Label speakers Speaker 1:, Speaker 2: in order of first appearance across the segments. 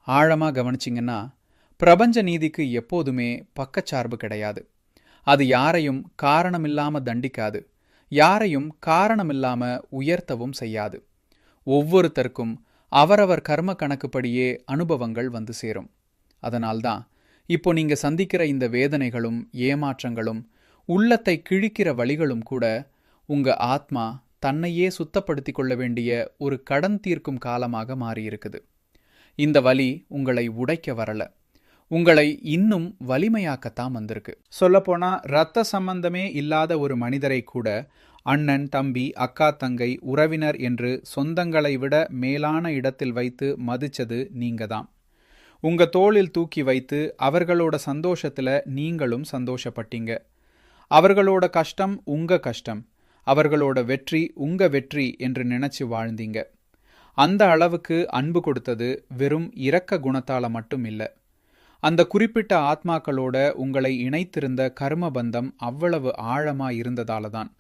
Speaker 1: ஆழமா கவனிச்சிங்கன்னா, பிரபஞ்ச நீதிக்கு எப்போதுமே பக்கச்சார்பு கிடையாது. அது யாரையும் காரணமில்லாம தண்டிக்காது. யாரையும் காரணமில்லாம உயர்த்தவும் செய்யாது. ஒவ்வொருத்தருக்கும் அவரவர் கர்ம கணக்குப்படியே அனுபவங்கள் வந்து சேரும். அதனால்தான் இப்போ நீங்க சந்திக்கிற இந்த வேதனைகளும் ஏமாற்றங்களும் உள்ளத்தை கிழிக்கிற வழிகளும் கூட உங்க ஆத்மா தன்னையே சுத்தப்படுத்திக் கொள்ள வேண்டிய ஒரு கடன் தீர்க்கும் காலமாக மாறியிருக்குது. இந்த வலி உங்களை உடைக்க வரல, உங்களை இன்னும் வலிமையாக்கத்தான் வந்திருக்கு. சொல்லப்போனா இரத்த சம்பந்தமே இல்லாத ஒரு மனிதரை கூட அண்ணன், தம்பி, அக்கா, தங்கை, உறவினர் என்று சொந்தங்களை விட மேலான இடத்தில் வைத்து மதிச்சது நீங்க தான். உங்க தோளில் தூக்கி வைத்து அவர்களோட சந்தோஷத்துல நீங்களும் சந்தோஷப்பட்டீங்க. அவர்களோட கஷ்டம் உங்க கஷ்டம், அவர்களோட வெற்றி உங்க வெற்றி என்று நினைச்சு வாழ்ந்தீங்க. அந்த அளவுக்கு அன்பு கொடுத்தது வெறும் இரக்க குணத்தால மட்டும் இல்ல. அந்த குறிப்பிட்ட ஆத்மாக்களோட உங்களை இணைத்திருந்த கர்ம பந்தம் அவ்வளவு ஆழமா இருந்ததால தான்.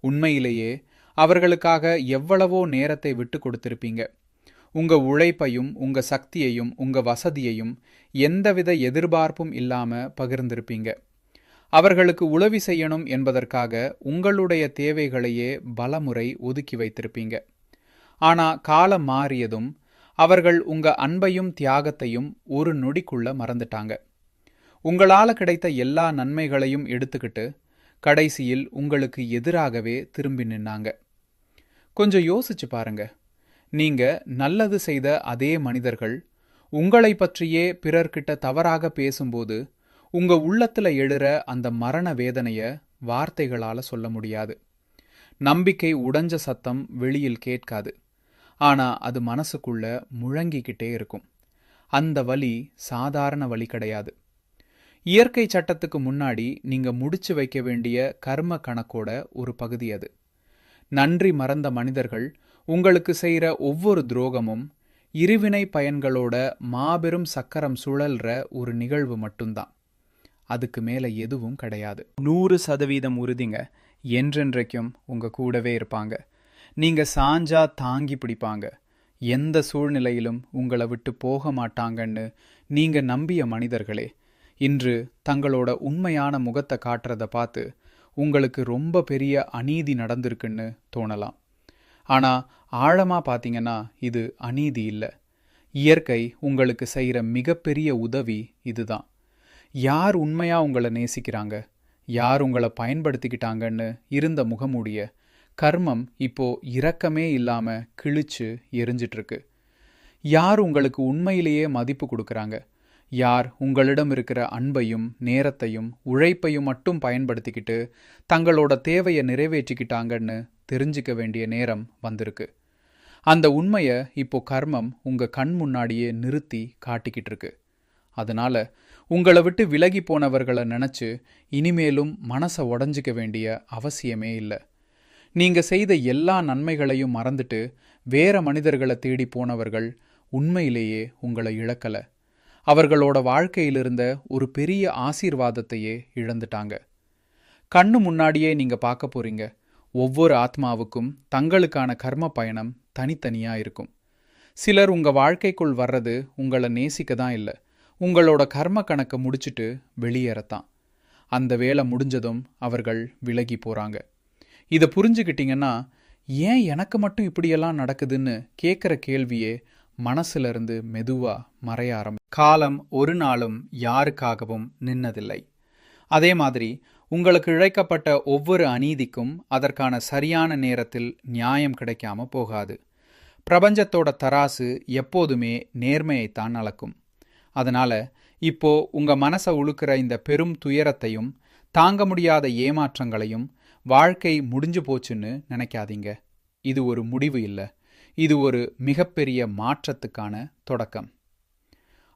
Speaker 1: உண்மையிலேயே அவர்களுக்காக எவ்வளவோ நேரத்தை விட்டு கொடுத்திருப்பீங்க. உங்க உழைப்பையும் உங்க சக்தியையும் உங்க வசதியையும் எந்தவித எதிர்பார்ப்பும் இல்லாம பகிர்ந்திருப்பீங்க. அவர்களுக்கு உதவி செய்யணும் என்பதற்காக உங்களுடைய தேவைகளையே பலமுறை ஒதுக்கி வைத்திருப்பீங்க. ஆனா காலம் மாறியதும் அவர்கள் உங்க அன்பையும் தியாகத்தையும் ஒரு நொடிக்குள்ள மறந்துட்டாங்க. உங்களால கிடைத்த எல்லா நன்மைகளையும் எடுத்துக்கிட்டு கடைசியில் உங்களுக்கு எதிராகவே திரும்பி நின்னாங்க. கொஞ்சம் யோசிச்சு பாருங்க. நீங்க நல்லது செய்த அதே மனிதர்கள் உங்களை பற்றியே பிறர்கிட்ட தவறாக பேசும்போது உங்க உள்ளத்துல எழுற அந்த மரண வேதனைய வார்த்தைகளால சொல்ல முடியாது. நம்பிக்கை உடைஞ்ச சத்தம் வெளியில் கேட்காது. ஆனா அது மனசுக்குள்ள முழங்கிக்கிட்டே இருக்கும். அந்த வலி சாதாரண வலி கிடையாது. இயற்கை சட்டத்துக்கு முன்னாடி நீங்க முடிச்சு வைக்க வேண்டிய கர்ம கணக்கோட ஒரு பகுதி அது. நன்றி மறந்த மனிதர்கள் உங்களுக்கு செய்யற ஒவ்வொரு துரோகமும் இருவினை பயன்களோட மாபெரும் சக்கரம் சுழல்ற ஒரு நிகழ்வு மட்டும்தான். அதுக்கு மேல எதுவும் கிடையாது. 100% உறுதிங்க, என்றென்றைக்கும் உங்க கூடவே இருப்பாங்க. நீங்க சாஞ்சா தாங்கி பிடிப்பாங்க. எந்த சூழ்நிலையிலும் உங்களை விட்டு போக மாட்டாங்கன்னு நீங்க நம்பிய மனிதர்களே இன்று தங்களோட உண்மையான முகத்தை காட்டுறத பார்த்து உங்களுக்கு ரொம்ப பெரிய அநீதி நடந்திருக்குன்னு தோணலாம். ஆனா ஆழமா பார்த்தீங்கன்னா இது அநீதி இல்லை. இயற்கை உங்களுக்கு செய்கிற மிகப்பெரிய உதவி இதுதான். யார் உண்மையா உங்களை நேசிக்கிறாங்க, யார் உங்களை பயன்படுத்திக்கிட்டாங்கன்னு இருந்த முகமூடிய கர்மம் இப்போ இரக்கமே இல்லாம கிழிச்சு எரிஞ்சிட்டு இருக்கு. யார் உங்களுக்கு உண்மையிலேயே மதிப்பு கொடுக்கறாங்க, யார் உங்களிடம் இருக்கிற அன்பையும் நேரத்தையும் உழைப்பையும் மட்டும் பயன்படுத்திக்கிட்டு தங்களோட தேவையை நிறைவேற்றிக்கிட்டாங்கன்னு தெரிஞ்சுக்க வேண்டிய நேரம் வந்திருக்கு. அந்த உண்மையை இப்போ கர்மம் உங்க கண் முன்னாடியே நிறுத்தி காட்டிக்கிட்டு இருக்கு. அதனால உங்களை விட்டு விலகி போனவர்களை நினைச்சு இனிமேலும் மனசை உடைஞ்சிக்க வேண்டிய அவசியமே இல்லை. நீங்க செய்த எல்லா நன்மைகளையும் மறந்துட்டு வேற மனிதர்களை தேடி போனவர்கள் உண்மையிலேயே உங்களை இழக்கல. அவர்களோட வாழ்க்கையிலிருந்த ஒரு பெரிய ஆசீர்வாதத்தையே இழந்துட்டாங்க. கண்ணு முன்னாடியே நீங்க பார்க்க போறீங்க. ஒவ்வொரு ஆத்மாவுக்கும் தங்களுக்கான கர்ம பயணம் தனித்தனியா இருக்கும். சிலர் உங்க வாழ்க்கைக்குள் வர்றது உங்களை நேசிக்க தான் இல்லை, உங்களோட கர்ம கணக்கை முடிச்சுட்டு வெளியேறத்தான். அந்த வேலை முடிஞ்சதும் அவர்கள் விலகி போறாங்க. இதை புரிஞ்சுக்கிட்டீங்கன்னா ஏன் எனக்கு மட்டும் இப்படியெல்லாம் நடக்குதுன்னு கேட்குற கேள்வியே மனசுல இருந்து மெதுவா மறைய காலம் ஒரு நாளும் யாருக்காகவும் நின்னதில்லை. அதே மாதிரி உங்களுக்கு இழைக்கப்பட்ட ஒவ்வொரு அநீதிக்கும் அதற்கான சரியான நேரத்தில் நியாயம் கிடைக்காம போகாது. பிரபஞ்சத்தோட தராசு எப்போதுமே நேர்மையைத்தான் அளக்கும். அதனால இப்போ உங்க மனசை உழுக்கிற இந்த பெரும் துயரத்தையும் தாங்க முடியாத ஏமாற்றங்களையும் வாழ்க்கை முடிஞ்சு போச்சுன்னு நினைக்காதீங்க. இது ஒரு முடிவு இல்லை, இது ஒரு மிகப்பெரிய மாற்றத்துக்கான தொடக்கம்.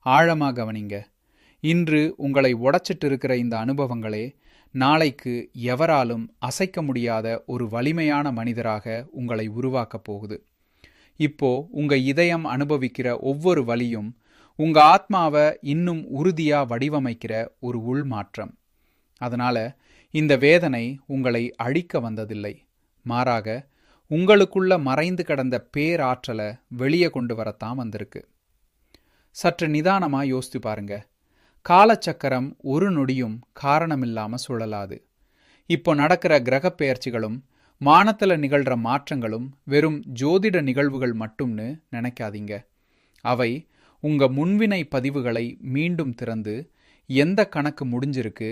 Speaker 1: ஆழமா கவனிங்க. இன்று உங்களை உடைச்சிட்டு இருக்கிற இந்த அனுபவங்களே நாளைக்கு எவராலும் அசைக்க முடியாத ஒரு வலிமையான மனிதராக உங்களை உருவாக்கப் போகுது. இப்போ உங்க இதயம் அனுபவிக்கிற ஒவ்வொரு வலியும் உங்க ஆத்மாவை இன்னும் உறுதியா வடிவமைக்கிற ஒரு உள்மாற்றம். அதனால இந்த வேதனை உங்களை அழிக்க வந்ததில்லை, மாறாக உங்களுக்குள்ள மறைந்து கிடந்த பேராற்றலை வெளியே கொண்டு வரத்தான் வந்திருக்கு. சற்று நிதானமா யோசித்து பாருங்க. காலச்சக்கரம் ஒரு நொடியும் காரணமில்லாம சுழலாது. இப்போ நடக்கிற கிரகப் பெயர்ச்சிகளும் வானத்துல நிகழ்ற மாற்றங்களும் வெறும் ஜோதிட நிகழ்வுகள் மட்டும்னு நினைக்காதீங்க. அவை உங்க முன்வினை பதிவுகளை மீண்டும் திறந்து எந்த கணக்கு முடிஞ்சிருக்கு,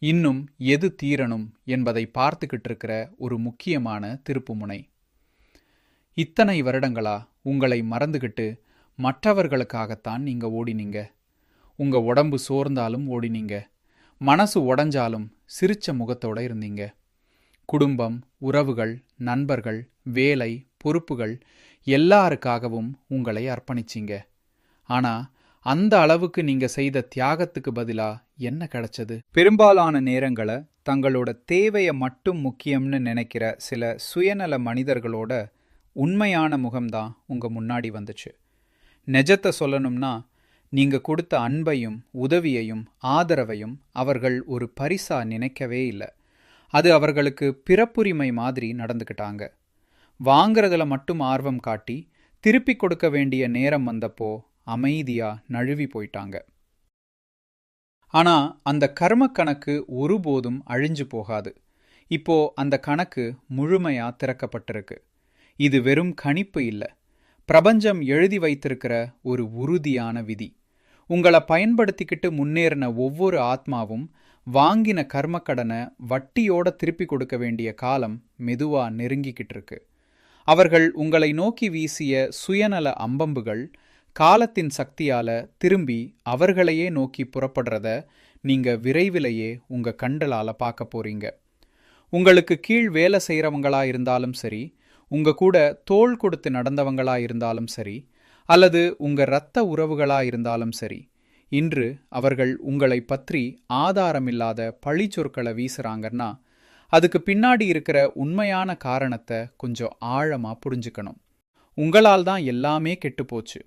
Speaker 1: இன்னும் எது தீரணும் என்பதை பார்த்துக்கிட்டு இருக்கிற ஒரு முக்கியமான திருப்புமுனை. இத்தனை வருடங்களா உங்களை மறந்துகிட்டு மற்றவர்களுக்காகத்தான் நீங்க ஓடினீங்க. உங்க உடம்பு சோர்ந்தாலும் ஓடினீங்க. மனசு உடைஞ்சாலும் சிரிச்ச முகத்தோட இருந்தீங்க. குடும்பம், உறவுகள், நண்பர்கள், வேலை, பொறுப்புகள் எல்லாருக்காகவும் உங்களை அர்ப்பணிச்சீங்க. ஆனா அந்த அளவுக்கு நீங்க செய்த தியாகத்துக்கு பதிலா என்ன கிடைச்சது? பெரும்பாலான நேரங்களை தங்களோட தேவையை மட்டும் முக்கியம்னு நினைக்கிற சில சுயநல மனிதர்களோட உண்மையான முகம்தான் உங்க முன்னாடி வந்துச்சு. நிஜத்தை சொல்லணும்னா, நீங்க கொடுத்த அன்பையும் உதவியையும் ஆதரவையும் அவர்கள் ஒரு பரிசா நினைக்கவே இல்லை. அது அவர்களுக்கு பிறப்புரிமை மாதிரி நடந்துக்கிட்டாங்க. வாங்கிறதுல மட்டும் ஆர்வம் காட்டி திருப்பி கொடுக்க வேண்டிய நேரம் வந்தப்போ அமைதியா நழுவி போயிட்டாங்க. ஆனா அந்த கர்ம கணக்கு ஒருபோதும் அழிஞ்சு போகாது. இப்போ அந்த கணக்கு முழுமையா திறக்கப்பட்டிருக்கு. இது வெறும் கணிப்பு இல்லை, பிரபஞ்சம் எழுதி வைத்திருக்கிற ஒரு உறுதியான விதி. உங்களை பயன்படுத்திக்கிட்டு முன்னேறின ஒவ்வொரு ஆத்மாவும் வாங்கின கர்மக்கடனை வட்டியோட திருப்பி கொடுக்க வேண்டிய காலம் மெதுவா நெருங்கிக்கிட்டு இருக்கு. அவர்கள் உங்களை நோக்கி வீசிய சுயநல அம்பம்புகள் காலத்தின் சக்தியால திரும்பி அவர்களையே நோக்கி புறப்படுறத நீங்க விரைவிலேயே உங்க கண்களால பார்க்க போறீங்க. உங்களுக்கு கீழ் வேலை செய்கிறவங்களா இருந்தாலும் சரி, உங்க கூட தோள் கொடுத்து நடந்தவங்களா இருந்தாலும் சரி, அல்லது உங்க இரத்த உறவுகளா இருந்தாலும் சரி, இன்று அவர்கள் உங்களை பற்றி ஆதாரமில்லாத பழி சொற்களை வீசுறாங்கன்னா அதுக்கு பின்னாடி இருக்கிற உண்மையான காரணத்தை கொஞ்சம் ஆழமா புரிஞ்சுக்கணும். உங்களால் தான் எல்லாமே கெட்டுப்போச்சு,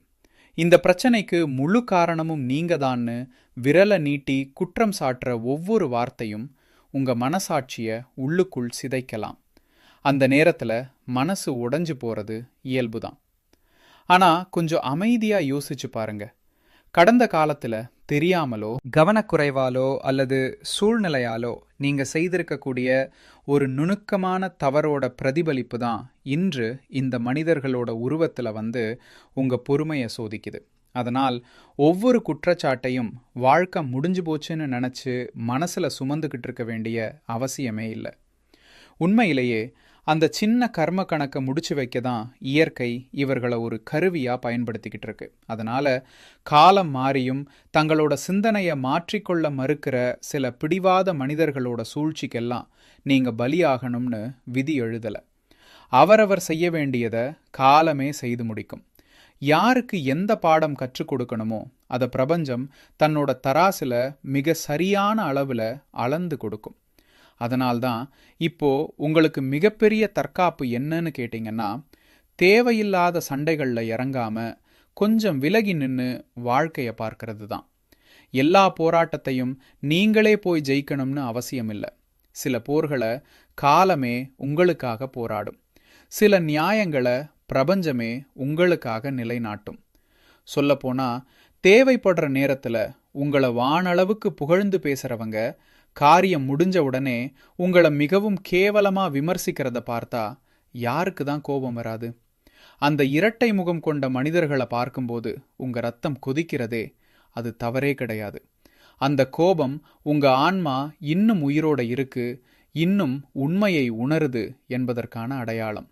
Speaker 1: இந்த பிரச்சனைக்கு முழு காரணமும் நீங்க தான்னு விரலை நீட்டி குற்றம் சாட்டுற ஒவ்வொரு வார்த்தையும் உங்க மனசாட்சிய உள்ளுக்குள் சிதைக்கலாம். அந்த நேரத்துல மனசு உடைஞ்சு போறது இயல்புதான். ஆனா கொஞ்சம் அமைதியா யோசிச்சு பாருங்க. கடந்த காலத்துல தெரியாமலோ கவனக்குறைவாலோ அல்லது சூழ்நிலையாலோ நீங்க செய்திருக்கக்கூடிய ஒரு நுணுக்கமான தவறோட பிரதிபலிப்பு தான் இன்று இந்த மனிதர்களோட உருவத்துல வந்து உங்க பொறுமையை சோதிக்குது. அதனால் ஒவ்வொரு குற்றச்சாட்டையும் வாழ்க்கை முடிஞ்சு போச்சுன்னு நினைச்சு மனசுல சுமந்துக்கிட்டு இருக்க வேண்டிய அவசியமே இல்லை. உண்மையிலேயே அந்த சின்ன கர்ம கணக்கை முடிச்சு வைக்க தான் இயற்கை இவர்களை ஒரு கருவியா பயன்படுத்திக்கிட்டு இருக்கு. அதனால காலம் மாறியும் தங்களோட சிந்தனையை மாற்றிக்கொள்ள மறுக்கிற சில பிடிவாத மனிதர்களோட சூழ்ச்சிக்கெல்லாம் நீங்க பலியாகணும்னு விதி எழுதலை. அவரவர் செய்ய வேண்டியதை காலமே செய்து முடிக்கும். யாருக்கு எந்த பாடம் கற்றுக் கொடுக்கணுமோ அதை பிரபஞ்சம் தன்னோட தராசுல மிக சரியான அளவுல அளந்து கொடுக்கும். அதனால்தான் இப்போ உங்களுக்கு மிகப்பெரிய தற்காப்பு என்னன்னு கேட்டீங்கன்னா, தேவையில்லாத சண்டைகள்ல இறங்காம கொஞ்சம் விலகி நின்று வாழ்க்கைய பார்க்கறது தான். எல்லா போராட்டத்தையும் நீங்களே போய் ஜெயிக்கணும்னு அவசியம் இல்லை. சில போர்களை காலமே உங்களுக்காக போராடும். சில நியாயங்களை பிரபஞ்சமே உங்களுக்காக நிலைநாட்டும். சொல்லப்போனா தேவைப்படுற நேரத்துல உங்களை வானளவுக்கு புகழ்ந்து பேசுறவங்க காரியம் முடிஞ்ச உடனே உங்களை மிகவும் கேவலமா விமர்சிக்கிறத பார்த்தா யாருக்கு தான் கோபம் வராது? அந்த இரட்டை முகம் கொண்ட மனிதர்களை பார்க்கும்போது உங்க ரத்தம் கொதிக்கிறதே, அது தவறே கிடையாது. அந்த கோபம் உங்க ஆன்மா இன்னும் உயிரோட இருக்கு, இன்னும் உண்மையை உணருது என்பதற்கான அடையாளம்.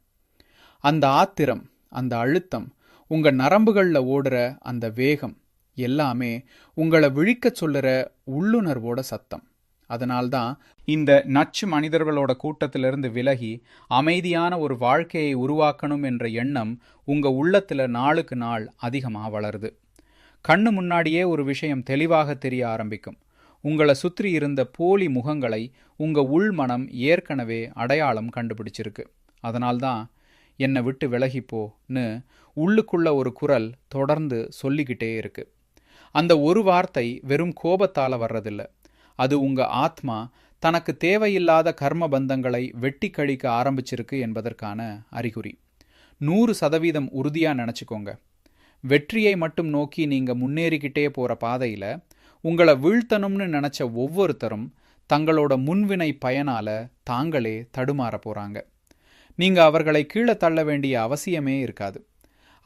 Speaker 1: அந்த ஆத்திரம், அந்த அழுத்தம், உங்க நரம்புகள்ல ஓடுற அந்த வேகம் எல்லாமே உங்களை விழிக்கச் சொல்லுற உள்ளுணர்வோட சத்தம். அதனால்தான் இந்த நச்சு மனிதர்களோட கூட்டத்திலிருந்து விலகி அமைதியான ஒரு வாழ்க்கையை உருவாக்கணும் என்ற எண்ணம் உங்க உள்ளத்துல நாளுக்கு நாள் அதிகமா வளருது. கண்ணு முன்னாடியே ஒரு விஷயம் தெளிவாக தெரிய ஆரம்பிக்கும். உங்களை சுற்றி இருந்த போலி முகங்களை உங்க உள்மனம் ஏற்கனவே அடையாளம் கண்டுபிடிச்சிருக்கு. அதனால்தான் என்னை விட்டு விலகிப்போன்னு உள்ளுக்குள்ள ஒரு குரல் தொடர்ந்து சொல்லிக்கிட்டே இருக்கு. அந்த ஒரு வார்த்தை வெறும் கோபத்தால வர்றதில்ல. அது உங்க ஆத்மா தனக்கு தேவையில்லாத கர்ம பந்தங்களை வெட்டி கழிக்க ஆரம்பிச்சிருக்கு என்பதற்கான அறிகுறி. 100% உறுதியா நினைச்சுக்கோங்க. வெற்றியை மட்டும் நோக்கி நீங்க முன்னேறிக்கிட்டே போற பாதையில உங்களை வீழ்த்தணும்னு நினைச்ச ஒவ்வொருத்தரும் தங்களோட முன்வினை பயனால தாங்களே தடுமாற போறாங்க. நீங்க அவர்களை கீழே தள்ள வேண்டிய அவசியமே இருக்காது.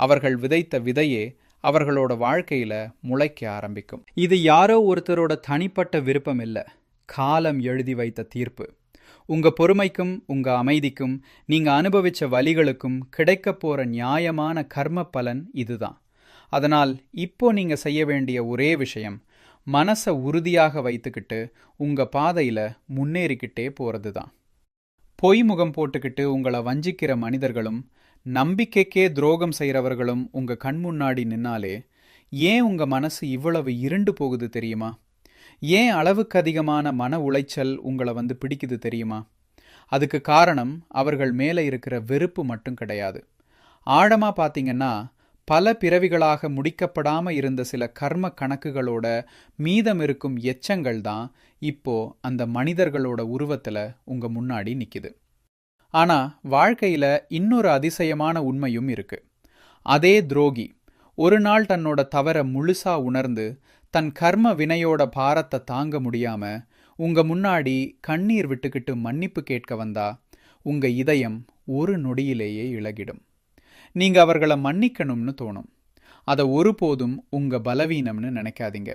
Speaker 1: அவர்கள் விதைத்த விதையே அவர்களோட வாழ்க்கையில முளைக்க ஆரம்பிக்கும். இது யாரோ ஒருத்தரோட தனிப்பட்ட விருப்பம் இல்லை, காலம் எழுதி வைத்த தீர்ப்பு. உங்க பொறுமைக்கும் உங்க அமைதிக்கும் நீங்க அனுபவிச்ச வலிகளுக்கும் கிடைக்க போற நியாயமான கர்ம பலன் இதுதான். அதனால் இப்போ நீங்க செய்ய வேண்டிய ஒரே விஷயம், மனசை உறுதியாக வைத்துக்கிட்டு உங்க பாதையில முன்னேறிக்கிட்டே போறது தான். பொய் முகம் போட்டுக்கிட்டு உங்களை வஞ்சிக்கிற மனிதர்களும் நம்பிக்கைக்கே துரோகம் செய்கிறவர்களும் உங்க கண் முன்னாடி நின்னாலே ஏன் உங்க மனசு இவ்வளவு இருண்டு போகுது தெரியுமா? ஏன் அளவுக்கு அதிகமான மன உளைச்சல் உங்களை பிடிக்குது தெரியுமா? அதுக்கு காரணம் அவர்கள் மேலே இருக்கிற வெறுப்பு மட்டும் கிடையாது. ஆழமா பார்த்தீங்கன்னா பல பிறவிகளாக முடிக்கப்படாம இருந்த சில கர்ம கணக்குகளோட மீதம் இருக்கும் எச்சங்கள் தான் இப்போ அந்த மனிதர்களோட உருவத்துல உங்க முன்னாடி நிக்குது. ஆனா வாழ்க்கையில இன்னொரு அதிசயமான உண்மையும் இருக்கு. அதே துரோகி ஒரு நாள் தன்னோட தவற முழுசா உணர்ந்து தன் கர்ம வினையோட பாரத்தை தாங்க முடியாம உங்க முன்னாடி கண்ணீர் விட்டுக்கிட்டு மன்னிப்பு கேட்க வந்தா உங்க இதயம் ஒரு நொடியிலேயே இளகிடும். நீங்க அவர்களை மன்னிக்கணும்னு தோணும். அதை ஒருபோதும் உங்க பலவீனம்னு நினைக்காதீங்க.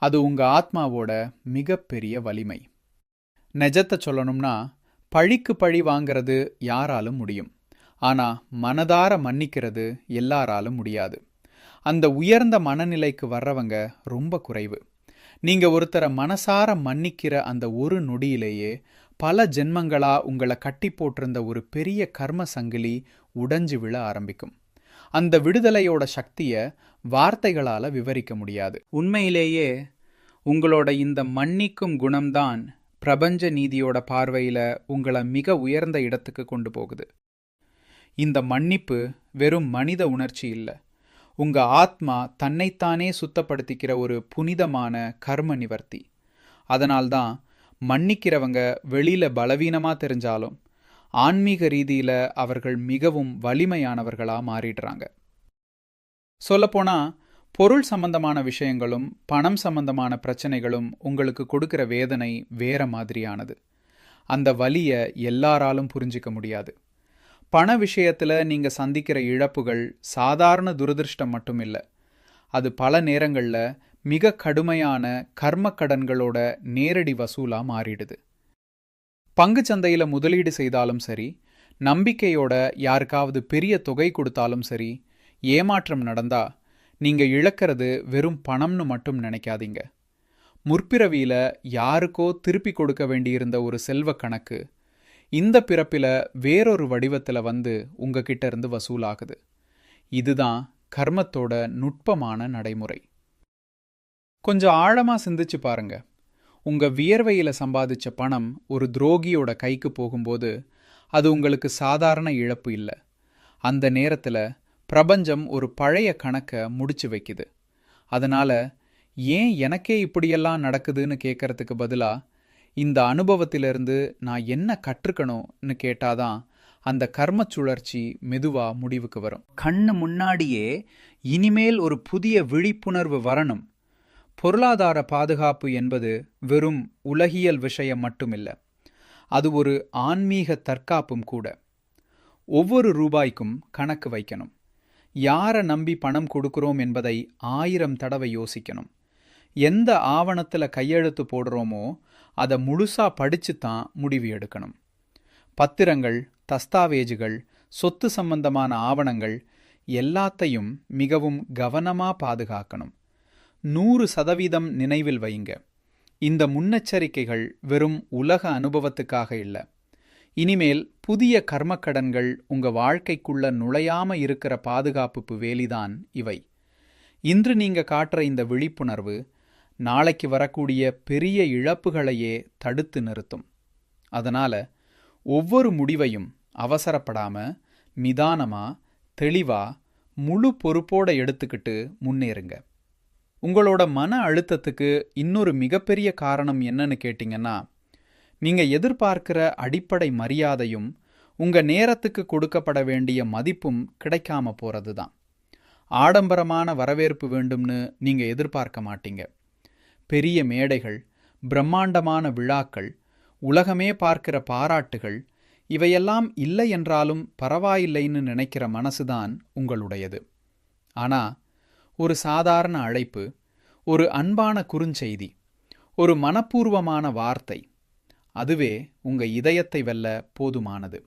Speaker 1: அது உங்க ஆத்மாவோட மிகப்பெரிய வலிமை. நிஜத்தை சொல்லணும்னா பழிக்கு பழி வாங்கிறது யாராலும் முடியும். ஆனா மனதார மன்னிக்கிறது எல்லாராலும் முடியாது. அந்த உயர்ந்த மனநிலைக்கு வர்றவங்க ரொம்ப குறைவு. நீங்க ஒருத்தரை மனசார மன்னிக்கிற அந்த ஒரு நொடியிலேயே பல ஜென்மங்களா உங்களை கட்டி போட்டிருந்த ஒரு பெரிய கர்ம சங்கிலி உடைஞ்சு விழ ஆரம்பிக்கும். அந்த விடுதலையோட சக்திய வார்த்தைகளால விவரிக்க முடியாது. உண்மையிலேயே உங்களோட இந்த மன்னிக்கும் குணம்தான் பிரபஞ்ச நீதியோட பார்வையில உங்களை மிக உயர்ந்த இடத்துக்கு கொண்டு போகுது. இந்த மன்னிப்பு வெறும் மனித உணர்ச்சி இல்லை, உங்க ஆத்மா தன்னைத்தானே சுத்தப்படுத்திக்கிற ஒரு புனிதமான கர்ம நிவர்த்தி. அதனால்தான் மன்னிக்கிறவங்க வெளியில பலவீனமா தெரிஞ்சாலும் ஆன்மீக ரீதியில அவர்கள் மிகவும் வலிமையானவர்களா மாறிடுறாங்க. சொல்லப்போனா பொருள் சம்பந்தமான விஷயங்களும் பணம் சம்பந்தமான பிரச்சனைகளும் உங்களுக்கு கொடுக்கிற வேதனை வேற மாதிரியானது. அந்த வலிய எல்லாராலும் புரிஞ்சிக்க முடியாது. பண விஷயத்துல நீங்க சந்திக்கிற இழப்புகள் சாதாரண துரதிருஷ்டம் மட்டும் இல்லை, அது பல நேரங்கள்ல மிக கடுமையான கர்ம கடன்களோட நேரடி வசூலா மாறிடுது. பங்கு சந்தையில முதலீடு செய்தாலும் சரி, நம்பிக்கையோட யாருக்காவது பெரிய தொகை கொடுத்தாலும் சரி, ஏமாற்றம் நடந்தா நீங்க இழக்கிறது வெறும் பணம்னு மட்டும் நினைக்காதீங்க. முற்பிறவியில யாருக்கோ திருப்பி கொடுக்க வேண்டியிருந்த ஒரு செல்வ கணக்கு இந்த பிறப்பில வேறொரு வடிவத்துல உங்ககிட்ட இருந்து வசூலாகுது. இதுதான் கர்மத்தோட நுட்பமான நடைமுறை. கொஞ்சம் ஆழமா சிந்திச்சு பாருங்க. உங்க வியர்வையில சம்பாதிச்ச பணம் ஒரு துரோகியோட கைக்கு போகும்போது அது உங்களுக்கு சாதாரண இழப்பு இல்லை. அந்த நேரத்துல பிரபஞ்சம் ஒரு பழைய கணக்கை முடிச்சு வைக்குது. அதனால ஏன் எனக்கே இப்படியெல்லாம் நடக்குதுன்னு கேட்கறதுக்கு பதிலா இந்த அனுபவத்திலிருந்து நான் என்ன கற்றுக்கணும்னு கேட்டாதான் அந்த கர்ம சுழற்சி மெதுவா முடிவுக்கு வரும். கண்ணு முன்னாடியே இனிமேல் ஒரு புதிய விழிப்புணர்வு வரணும். பொருளாதார பாதுகாப்பு என்பது வெறும் உலகியல் விஷயம் மட்டுமில்லை, அது ஒரு ஆன்மீக தற்காப்பும் கூட. ஒவ்வொரு ரூபாய்க்கும் கணக்கு வைக்கணும். யாரை நம்பி பணம் கொடுக்கிறோம் என்பதை 1000 தடவை யோசிக்கணும். எந்த ஆவணத்தில் கையெழுத்து போடுறோமோ அதை முழுசா படிச்சுத்தான் முடிவு எடுக்கணும். பத்திரங்கள், தஸ்தாவேஜுகள், சொத்து சம்பந்தமான ஆவணங்கள் எல்லாத்தையும் மிகவும் கவனமா பாதுகாக்கணும். 100% நினைவில் வைங்க. இந்த முன்னெச்சரிக்கைகள் வெறும் உலக அனுபவத்துக்காக இல்லை. இனிமேல் புதிய கர்மக்கடன்கள் உங்க வாழ்க்கைக்குள்ள நுழையாம இருக்கிற பாதுகாப்பு வேலிதான் இவை. இன்று நீங்க காட்டுற இந்த விழிப்புணர்வு நாளைக்கு வரக்கூடிய பெரிய இழப்புகளையே தடுத்து நிறுத்தும். அதனால ஒவ்வொரு முடிவையும் அவசரப்படாம நிதானமா தெளிவா முழு பொறுப்போட எடுத்துக்கிட்டு முன்னேறுங்க. உங்களோட மன அழுத்தத்துக்கு இன்னொரு மிகப்பெரிய காரணம் என்னன்னு கேட்டிங்கன்னா, நீங்க எதிர்பார்க்கிற அடிப்படை மரியாதையும் உங்க நேரத்துக்கு கொடுக்கப்பட வேண்டிய மதிப்பும் கிடைக்காம போறது தான். ஆடம்பரமான வரவேற்பு வேண்டும்னு நீங்க எதிர்பார்க்க மாட்டீங்க. பெரிய மேடைகள், பிரம்மாண்டமான விழாக்கள், உலகமே பார்க்கிற பாராட்டுகள், இவையெல்லாம் இல்லை என்றாலும் பரவாயில்லைன்னு நினைக்கிற மனசுதான் உங்களுடையது. ஆனா ஒரு சாதாரண அழைப்பு, ஒரு அன்பான குறுஞ்செய்தி, ஒரு மனப்பூர்வமான வார்த்தை, அதுவே உங்க இதயத்தை வெல்ல போதுமானது.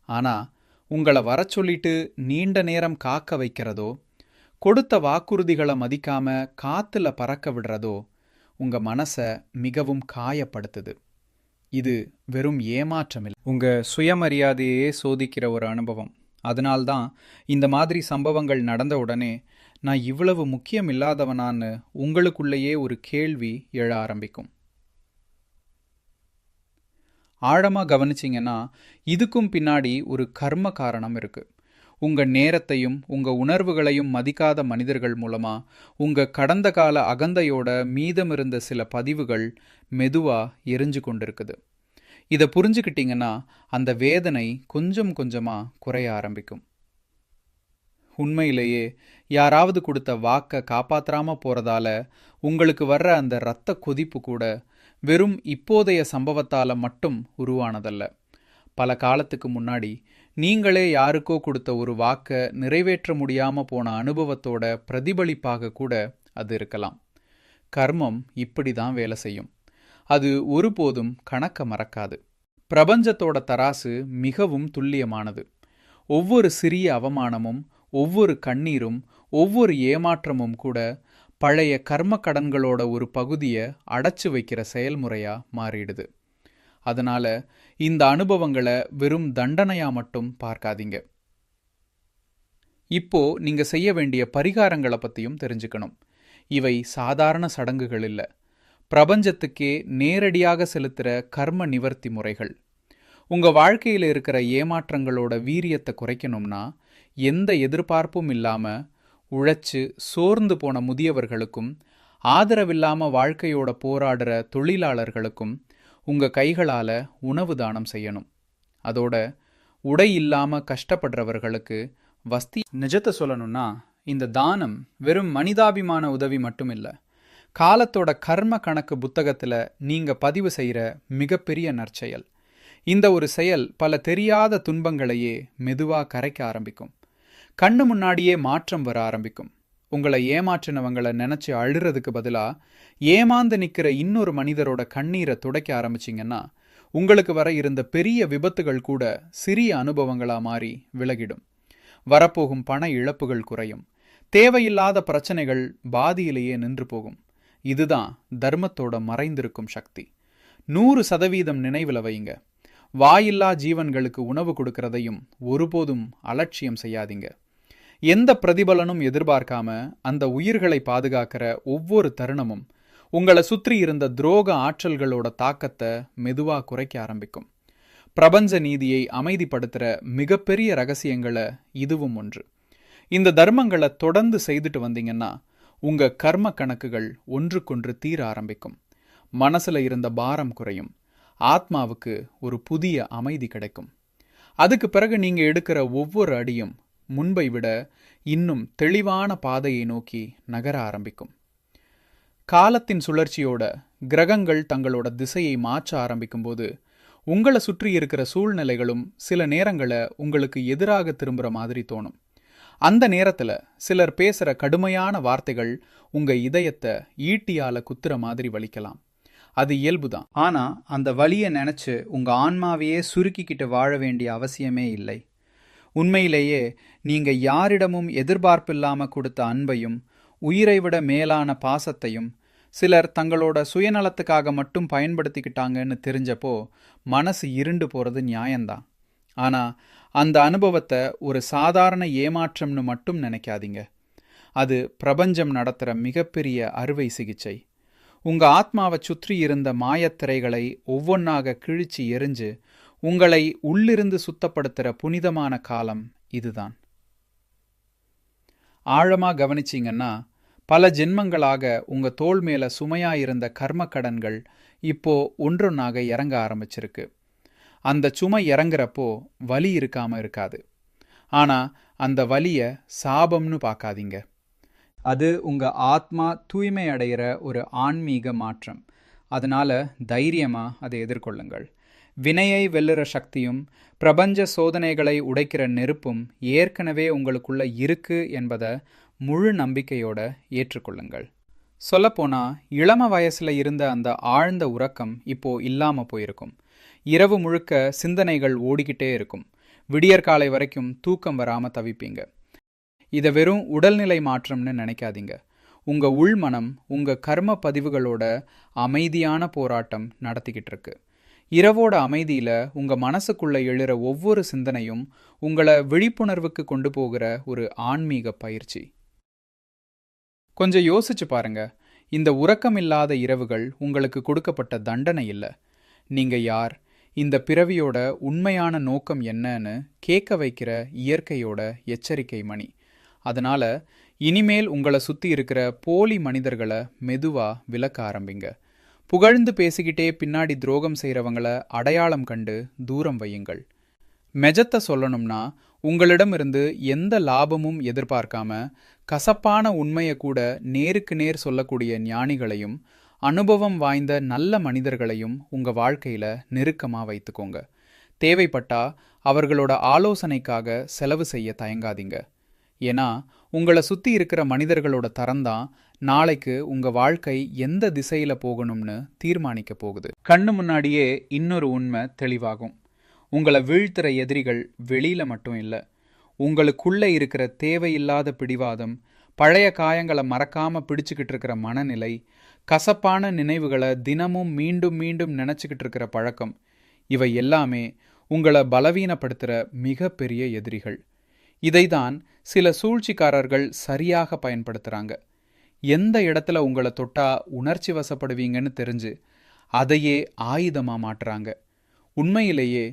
Speaker 1: ஆனா உங்களை வரச் சொல்லிட்டு நீண்ட நேரம் காக்க வைக்கிறதோ, கொடுத்த வாக்குறுதிகளை மதிக்காம காத்துல பறக்க விடுறதோ உங்க மனசை மிகவும் காயப்படுத்துது. இது வெறும் ஏமாற்றம் இல்லை, உங்க சுயமரியாதையே சோதிக்கிற ஒரு அனுபவம். அதனால்தான் இந்த மாதிரி சம்பவங்கள் நடந்த உடனே நான் இவ்வளவு முக்கியம் இல்லாதவனான்னு உங்களுக்குள்ளேயே ஒரு கேள்வி எழ ஆரம்பிக்கும். ஆழமா கவனிச்சிங்கன்னா இதுக்கும் பின்னாடி ஒரு கர்ம காரணம் இருக்கு. உங்க நேரத்தையும் உங்க உணர்வுகளையும் மதிக்காத மனிதர்கள் மூலமா உங்க கடந்த கால அகந்தையோட மீதமிருந்த சில பதிவுகள் மெதுவா எரிஞ்சு கொண்டிருக்குது. இதை புரிஞ்சுக்கிட்டீங்கன்னா அந்த வேதனை கொஞ்சம் கொஞ்சமா குறைய ஆரம்பிக்கும். உண்மையிலேயே யாராவது கொடுத்த வாக்க காப்பாற்றாம போறதால உங்களுக்கு வர்ற அந்த இரத்த கொதிப்பு கூட வெறும் இப்போதைய சம்பவத்தால மட்டும் உருவானதல்ல. பல காலத்துக்கு முன்னாடி நீங்களே யாருக்கோ கொடுத்த ஒரு வாக்க நிறைவேற்ற முடியாம போன அனுபவத்தோட பிரதிபலிப்பாக கூட அது இருக்கலாம். கர்மம் இப்படிதான் வேலை செய்யும். அது ஒருபோதும் கணக்க மறக்காது. பிரபஞ்சத்தோட தராசு மிகவும் துல்லியமானது. ஒவ்வொரு சிறிய அவமானமும், ஒவ்வொரு கண்ணீரும், ஒவ்வொரு ஏமாற்றமும் கூட பழைய கர்ம கடன்களோட ஒரு பகுதியை அடைச்சு வைக்கிற செயல்முறையா மாறிடுது. அதனால இந்த அனுபவங்களை வெறும் தண்டனையா மட்டும் பார்க்காதீங்க. இப்போ நீங்க செய்ய வேண்டிய பரிகாரங்களை பத்தியும் தெரிஞ்சுக்கணும். இவை சாதாரண சடங்குகள் இல்ல, பிரபஞ்சத்துக்கே நேரடியாக செலுத்துற கர்ம நிவர்த்தி முறைகள். உங்க வாழ்க்கையில் இருக்கிற ஏமாற்றங்களோட வீரியத்தை குறைக்கணும்னா எந்த எதிர்பார்ப்பும் இல்லாம உழைச்சு சோர்ந்து போன முதியவர்களுக்கும், ஆதரவில்லாம வாழ்க்கையோட போராடுற தொழிலாளர்களுக்கும் உங்க கைகளால உணவு தானம் செய்யணும். அதோட உடை இல்லாம கஷ்டப்படுறவர்களுக்கு வஸ்தி. நிஜத்தை சொல்லணும்னா இந்த தானம் வெறும் மனிதாபிமான உதவி மட்டும் இல்லை, காலத்தோட கர்ம கணக்கு புத்தகத்துல நீங்க பதிவு செய்யற மிகப்பெரிய நற்செயல். இந்த ஒரு செயல் பல தெரியாத துன்பங்களையே மெதுவா கரைக்க ஆரம்பிக்கும். கண்ணு முன்னாடியே மாற்றம் வர ஆரம்பிக்கும். உங்களை ஏமாற்றினவங்களை நினைச்சு அழுறதுக்கு பதிலா ஏமாந்து நிக்கிற இன்னொரு மனிதரோட கண்ணீரை துடைக்க ஆரம்பிச்சிங்கன்னா உங்களுக்கு வர இருந்த பெரிய விபத்துகள் கூட சிறிய அனுபவங்களா மாறி விலகிடும். வரப்போகும் பண இழப்புகள் குறையும். தேவையில்லாத பிரச்சனைகள் பாதியிலேயே நின்று போகும். இதுதான் தர்மத்தோட மறைந்திருக்கும் சக்தி. 100% நினைவில் வையுங்க. வாயில்லா ஜீவன்களுக்கு உணவு கொடுக்கறதையும் ஒருபோதும் அலட்சியம் செய்யாதீங்க. எந்த பிரதிபலனும் எதிர்பார்க்காம அந்த உயிர்களை பாதுகாக்கிற ஒவ்வொரு தருணமும் உங்களை சுற்றி இருந்த துரோக ஆற்றல்களோட தாக்கத்தை மெதுவா குறைக்க ஆரம்பிக்கும். பிரபஞ்ச நீதியை அமைதிப்படுத்துற மிகப்பெரிய ரகசியங்களை இதுவும் ஒன்று. இந்த தர்மங்களை தொடர்ந்து செய்துட்டு வந்தீங்கன்னா உங்க கர்ம கணக்குகள் ஒன்றுக்கொன்று தீர ஆரம்பிக்கும். மனசுல இருந்த பாரம் குறையும். ஆத்மாவுக்கு ஒரு புதிய அமைதி கிடைக்கும். அதுக்கு பிறகு நீங்க எடுக்கிற ஒவ்வொரு அடியும் முன்பை விட இன்னும் தெளிவான பாதையை நோக்கி நகர ஆரம்பிக்கும். காலத்தின் சுழற்சியோட கிரகங்கள் தங்களோட திசையை மாற்ற ஆரம்பிக்கும் போது உங்களை சுற்றி இருக்கிற சூழ்நிலைகளும் சில நேரங்களை உங்களுக்கு எதிராக திரும்புற மாதிரி தோணும். அந்த நேரத்துல சிலர் பேசுற கடுமையான வார்த்தைகள் உங்க இதயத்தை ஈட்டியால குத்துற மாதிரி வலிக்கலாம். அது இயல்புதான். ஆனா அந்த வலியை நினைச்சு உங்க ஆன்மாவையே சுருக்கிக்கிட்டு வாழ வேண்டிய அவசியமே இல்லை. உண்மையிலேயே நீங்க யாரிடமும் எதிர்பார்ப்பில்லாம கொடுத்த அன்பையும் உயிரை விட மேலான பாசத்தையும் சிலர் தங்களோட சுயநலத்துக்காக மட்டும் பயன்படுத்திக்கிட்டாங்கன்னு தெரிஞ்சப்போ மனசு இருண்டு போறது நியாயம்தான். ஆனா அந்த அனுபவத்தை ஒரு சாதாரண ஏமாற்றம்னு மட்டும் நினைக்காதீங்க. அது பிரபஞ்சம் நடத்துகிற மிகப்பெரிய அறுவை சிகிச்சை. உங்க ஆத்மாவை சுற்றி இருந்த மாயத்திரைகளை ஒவ்வொன்றாக கிழிச்சு எரிஞ்சு உங்களை உள்ளிருந்து சுத்தப்படுத்துகிற புனிதமான காலம் இதுதான். ஆழமா கவனிச்சிங்கன்னா பல ஜென்மங்களாக உங்க தோள் மேல சுமையாயிருந்த கர்ம கடன்கள் இப்போ ஒன்றொன்னாக இறங்க ஆரம்பிச்சிருக்கு. அந்த சுமை இறங்குறப்போ வலி இருக்காம இருக்காது. ஆனா அந்த வலிய சாபம்னு பார்க்காதீங்க. அது உங்க ஆத்மா தூய்மை அடைகிற ஒரு ஆன்மீக மாற்றம். அதனால தைரியமா அதை எதிர்கொள்ளுங்கள். வினையை வெல்லுற சக்தியும் பிரபஞ்ச சோதனைகளை உடைக்கிற நெருப்பும் ஏற்கனவே உங்களுக்குள்ள இருக்கு என்பதை முழு நம்பிக்கையோட ஏற்றுக்கொள்ளுங்கள். சொல்லப்போனா இளம வயசுல இருந்த அந்த ஆழ்ந்த உறக்கம் இப்போ இல்லாம போயிருக்கும். இரவு முழுக்க சிந்தனைகள் ஓடிக்கிட்டே இருக்கும். விடியற்காலை வரைக்கும் தூக்கம் வராம தவிப்பீங்க. இதை வெறும் உடல்நிலை மாற்றம்னு நினைக்காதீங்க. உங்க உள்மனம் உங்க கர்ம பதிவுகளோட அமைதியான போராட்டம் நடத்திக்கிட்டு இருக்கு. இரவோட அமைதியில உங்க மனசுக்குள்ள எழுற ஒவ்வொரு சிந்தனையும் உங்களை விழிப்புணர்வுக்கு கொண்டு போகிற ஒரு ஆன்மீக பயிற்சி. கொஞ்சம் யோசிச்சு பாருங்க. இந்த உறக்கமில்லாத இரவுகள் உங்களுக்கு கொடுக்கப்பட்ட தண்டனை இல்லை. நீங்க யார், இந்த பிறவியோட உண்மையான நோக்கம் என்னன்னு கேட்க வைக்கிற இயற்கையோட எச்சரிக்கை மணி. அதனால இனிமேல் உங்களை சுத்தி இருக்கிற போலி மனிதர்களை மெதுவா விலக்க ஆரம்பிங்க. புகழ்ந்து பேசிக்கிட்டே பின்னாடி துரோகம் செய்கிறவங்கள அடையாளம் கண்டு தூரம் வையுங்கள். மெஜத்தை சொல்லணும்னா உங்களிடமிருந்து எந்த லாபமும் எதிர்பார்க்காம கசப்பான உண்மையை கூட நேருக்கு நேர் சொல்லக்கூடிய ஞானிகளையும் அனுபவம் வாய்ந்த நல்ல மனிதர்களையும் உங்க வாழ்க்கையில நெருக்கமா வைத்துக்கோங்க. தேவைப்பட்டா அவர்களோட ஆலோசனைக்காக செலவு செய்ய தயங்காதீங்க. ஏன்னா உங்களை சுத்தி இருக்கிற மனிதர்களோட தரம்தான் நாளைக்கு உங்க வாழ்க்கை எந்த திசையில போகணும்னு தீர்மானிக்க போகுது. கண்ணு முன்னாடியே இன்னொரு உண்மை தெளிவாகும். உங்களை வீழ்த்துற எதிரிகள் வெளியில மட்டும் இல்லை, உங்களுக்குள்ள இருக்கிற தேவையில்லாத பிடிவாதம், பழைய காயங்களை மறக்காம பிடிச்சுக்கிட்டு இருக்கிற மனநிலை, கசப்பான நினைவுகளை தினமும் மீண்டும் மீண்டும் நினைச்சுக்கிட்டு இருக்கிற பழக்கம், இவை எல்லாமே உங்களை பலவீனப்படுத்துற மிகப்பெரிய எதிரிகள். இதைதான் சில சூழ்ச்சிக்காரர்கள் சரியாக பயன்படுத்துறாங்க. எந்த இடத்துல உங்களை தொட்டா உணர்ச்சி வசப்படுவீங்கன்னு தெரிஞ்சு அதையே ஆயுதமா மாட்டுறாங்க. உண்மையிலேயே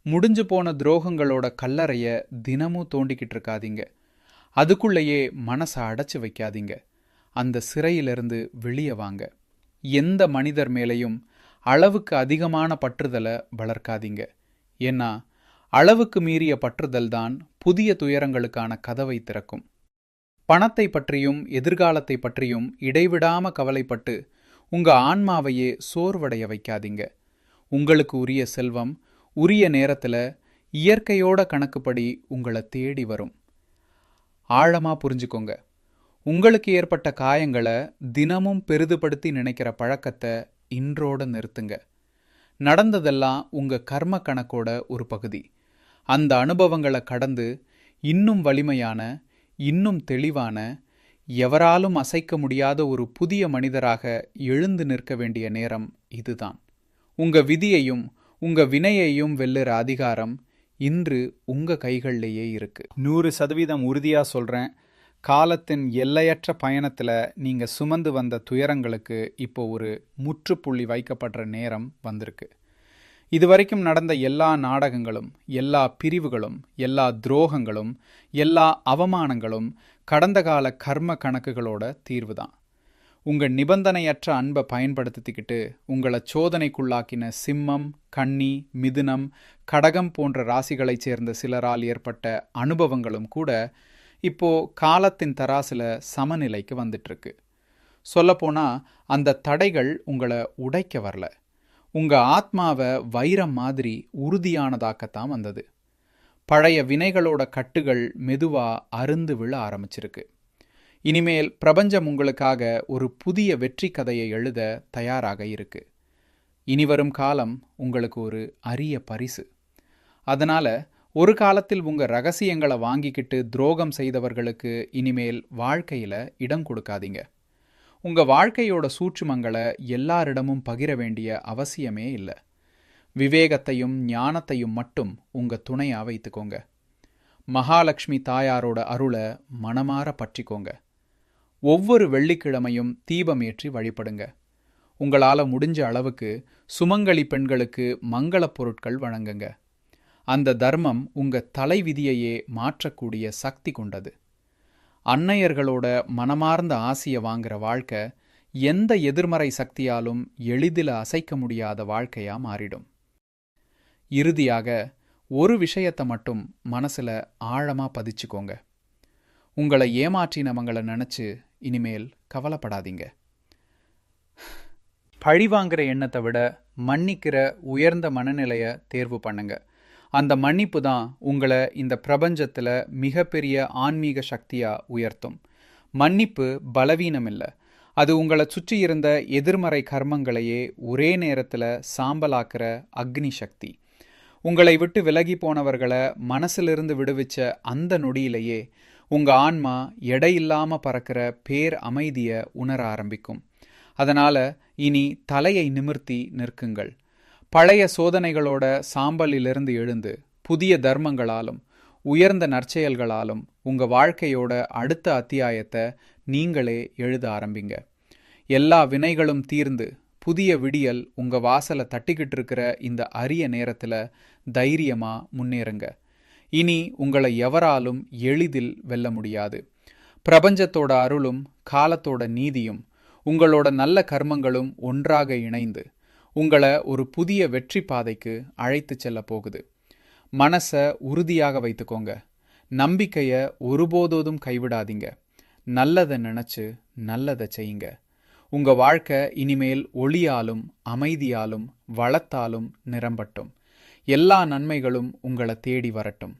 Speaker 1: முடிஞ்சு போன துரோகங்களோட கல்லறைய தினமும் தோண்டிக்கிட்டு இருக்காதீங்க. அதுக்குள்ளேயே மனசை அடைச்சு வைக்காதீங்க. அந்த சிறையிலிருந்து வெளியே வாங்க. எந்த மனிதர் மேலையும் அளவுக்கு அதிகமான பற்றுதலை வளர்க்காதீங்க. ஏன்னா அளவுக்கு மீறிய பற்றுதல் தான் புதிய துயரங்களுக்கான கதவை திறக்கும். பணத்தை பற்றியும் எதிர்காலத்தை பற்றியும் இடைவிடாம கவலைப்பட்டு உங்க ஆன்மாவையே சோர்வடைய வைக்காதீங்க. உங்களுக்கு உரிய செல்வம் உரிய நேரத்துல இயற்கையோட கணக்குப்படி உங்களை தேடி வரும். ஆழமா புரிஞ்சுக்கோங்க. உங்களுக்கு ஏற்பட்ட காயங்களை தினமும் பெரிதுபடுத்தி நினைக்கிற பழக்கத்தை இன்றோட நிறுத்துங்க. நடந்ததெல்லாம் உங்க கர்ம கணக்கோட ஒரு பகுதி. அந்த அனுபவங்களை கடந்து இன்னும் வலிமையான, இன்னும் தெளிவான, எவராலும் அசைக்க முடியாத ஒரு புதிய மனிதராக எழுந்து நிற்க வேண்டிய நேரம் இதுதான். உங்க விதியையும் உங்க வினையையும் வெல்லுற அதிகாரம் இன்று உங்க கைகள்லேயே இருக்கு. 100% உறுதியா சொல்றேன். காலத்தின் எல்லையற்ற பயணத்துல நீங்க சுமந்து வந்த துயரங்களுக்கு இப்போ ஒரு முற்றுப்புள்ளி வைக்கப்படுற நேரம் வந்திருக்கு. இதுவரைக்கும் நடந்த எல்லா நாடகங்களும், எல்லா பிரிவுகளும், எல்லா துரோகங்களும், எல்லா அவமானங்களும் கடந்த கால கர்ம கணக்குகளோட தீர்வுதான். உங்க நிபந்தனையற்ற அன்பை பயன்படுத்திக்கிட்டு உங்களை சோதனைக்குள்ளாக்கின சிம்மம், கன்னி, மிதுனம், கடகம் போன்ற ராசிகளைச் சேர்ந்த சிலரால் ஏற்பட்ட அனுபவங்களும் கூட இப்போ காலத்தின் தராசுல சமநிலைக்கு வந்துட்டு இருக்கு. சொல்லப்போனா அந்த தடைகள் உங்களை உடைக்க வரல, உங்க ஆத்மாவை வைரம் மாதிரி உறுதியானதாக்கத்தான் வந்தது. பழைய வினைகளோட கட்டுகள் மெதுவா அருந்து விழ ஆரம்பிச்சிருக்கு. இனிமேல் பிரபஞ்சம் உங்களுக்காக ஒரு புதிய வெற்றி கதையை எழுத தயாராக இருக்கு. இனிவரும் காலம் உங்களுக்கு ஒரு அரிய பரிசு. அதனால ஒரு காலத்தில் உங்க ரகசியங்களை வாங்கிக்கிட்டு துரோகம் செய்தவர்களுக்கு இனிமேல் வாழ்க்கையில இடம் கொடுக்காதீங்க. உங்க வாழ்க்கையோட சூட்சுமங்களை எல்லாரிடமும் பகிர வேண்டிய அவசியமே இல்லை. விவேகத்தையும் ஞானத்தையும் மட்டும் உங்க துணையா வைத்துக்கோங்க. மகாலட்சுமி தாயாரோட அருளை மனமாற பற்றிக்கோங்க. ஒவ்வொரு வெள்ளிக்கிழமையும் தீபம் ஏற்றி வழிபடுங்க. உங்களால முடிஞ்ச அளவுக்கு சுமங்கலி பெண்களுக்கு மங்களப் பொருட்கள் வழங்குங்க. அந்த தர்மம் உங்க தலைவிதியையே மாற்றக்கூடிய சக்தி கொண்டது. அன்னையர்களோட மனமார்ந்த ஆசியை வாங்குற வாழ்க்கை எந்த எதிர்மறை சக்தியாலும் எளிதில் அசைக்க முடியாத வாழ்க்கையா மாறிடும். இறுதியாக ஒரு விஷயத்தை மட்டும் மனசுல ஆழமா பதிச்சுக்கோங்க. உங்களை ஏமாற்றினவங்கள நினைச்சு இனிமேல் கவலைப்படாதீங்க. பழிவாங்கிற எண்ணத்தை விட மன்னிக்கிற உயர்ந்த மனநிலைய தேர்வு பண்ணுங்க. அந்த மன்னிப்பு தான் உங்களை இந்த பிரபஞ்சத்துல மிகப்பெரிய ஆன்மீக சக்தியா உயர்த்தும். மன்னிப்பு பலவீனம் இல்லை, அது உங்களை சுற்றி இருந்த எதிர்மறை கர்மங்களையே ஒரே நேரத்துல சாம்பலாக்குற அக்னி சக்தி. உங்களை விட்டு விலகி போனவர்களை மனசிலிருந்து விடுவிச்ச அந்த நொடியிலேயே உங்க ஆன்மா எடையில்லாம பறக்கிற பேர் அமைதிய உணர ஆரம்பிக்கும். அதனால இனி தலையை நிமிர்த்தி நிற்குங்கள். பழைய சோதனைகளோட சாம்பலிலிருந்து எழுந்து புதிய தர்மங்களாலும் உயர்ந்த நற்செயல்களாலும் உங்க வாழ்க்கையோட அடுத்த அத்தியாயத்தை நீங்களே எழுத ஆரம்பிங்க. எல்லா வினைகளும் தீர்ந்து புதிய விடியல் உங்க வாசலை தட்டிக்கிட்டு இருக்கிற இந்த அரிய நேரத்துல தைரியமா முன்னேறுங்க. இனி உங்களை எவராலும் எளிதில் வெல்ல முடியாது. பிரபஞ்சத்தோட அருளும் காலத்தோட நீதியும் உங்களோட நல்ல கர்மங்களும் ஒன்றாக இணைந்து உங்களை ஒரு புதிய வெற்றி பாதைக்கு அழைத்து செல்ல போகுது. மனசை உறுதியாக வைத்துக்கோங்க. நம்பிக்கையை ஒருபோதும் கைவிடாதீங்க. நல்லதை நினைச்சு நல்லதை செய்யுங்க. உங்க வாழ்க்கை இனிமேல் ஒளியாலும் அமைதியாலும் வளத்தாலும் நிரம்பட்டும். எல்லா நன்மைகளும் உங்களை தேடி வரட்டும்.